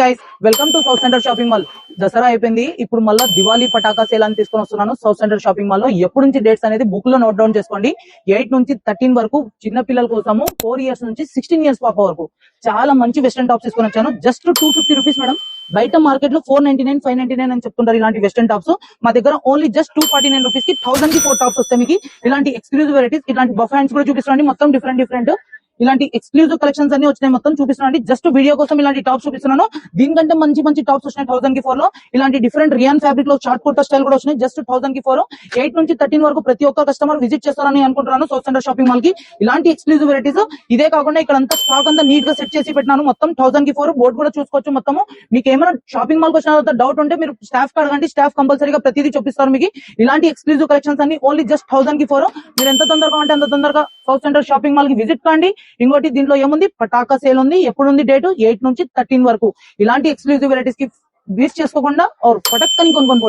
Guys welcome to south centre shopping mall. Dasara అయిపోయింది, ఇప్పుడు మళ్ళీ దివాళీ పటాకా సేల్ అని తీసుకొని వస్తున్నాను సౌత్ సెంటర్ షాపింగ్ మాల్ లో. ఎప్పుడు నుంచి డేట్స్ అనేది బుక్ లో నోట్ డౌన్ చేసుకోండి. 8 నుంచి 13 వరకు చిన్న పిల్లల కోసము, 4 ఇయర్స్ నుంచి 16 ఇయర్స్ పాప వరకు చాలా మంచి వెస్టర్న్ టాప్స్ తీసుకొని వచ్చాను. Just 250 rupees madam. బయట మార్కెట్ లో 499, 599 అని చెప్తుంటారు ఇలాంటి వెస్టర్న్ టాప్స్. మా దగ్గర ఓన్లీ జస్ట్ 249 రూపీస్ కి 1000 కి 4 టాప్స్ వస్తాయి. మీకు ఇలాంటి ఎక్స్క్లూజివ్ వెరైటీస్, ఇలాంటి బఫ్ హ్యాండ్స్ కూడా చూపిస్తున్నాండి. మొత్తం డిఫరెంట్ ఇలాంటి ఎక్స్క్లూజివ్ కలెక్షన్స్ అన్ని వచ్చినాయి. మొత్తం చూపిస్తున్నాండి. జస్ట్ వీడియో కోసం ఇలాంటి టాప్స్ చూపిస్తున్నాను. దీనికంటే మంచి టాప్స్ వచ్చినాయి 1000 కి 4 లో. ఇలాంటి డిఫరెంట్ రియాన్ ఫ్యాబ్రిక్ లో షార్ట్ కుర్తా స్టైల్ కూడా వచ్చినాయి. జస్ట్ 1000 కి 4. 8 నుంచి 13 వరకు ప్రతి ఒక్క కస్టమర్ విజిట్ చేస్తారని అనుకుంటున్నాను సౌత్ సెంటర్ షాపింగ్ మాల్ కి. ఇలాంటి ఎక్స్క్లూజివ్ వెరైటీస్ ఇదే కాకుండా ఇక్కడ అంతా స్టాక్ అంతా నీట్ గా సెట్ చేసి పెట్టినాను. మొత్తం 1000 కి 4 బోర్డు కూడా చూసుకోవచ్చు. మొత్తము మీకు ఏమైనా షాపింగ్ మాల్ కి వచ్చిన తర్వాత డౌట్ ఉంటే మీరు స్టాఫ్ అడగండి. స్టాఫ్ కంపల్సరీగా ప్రతిదీ చూపిస్తారు మీకు. ఇలాంటి ఎక్స్క్లూజివ్ కలెక్షన్స్ అన్ని ఓన్లీ జస్ట్ 1000 కి 4. మీరు ఎంత తొందరగా అంటే అంత తొందరగా సౌత్ సెంటర్ షాపింగ్ మాల్ కి విజిట్ కాండి. ఇంకోటి దీంట్లో ఏముంది, పటాకా సేల్ ఉంది. ఎప్పుడు ఉంది డేట్? 8 నుంచి 13 వరకు. ఇలాంటి ఎక్స్క్లూజివ్ వెరైటీస్ కి మిస్ చేసుకోకుండా పటక్కని కొనుక్కోండి.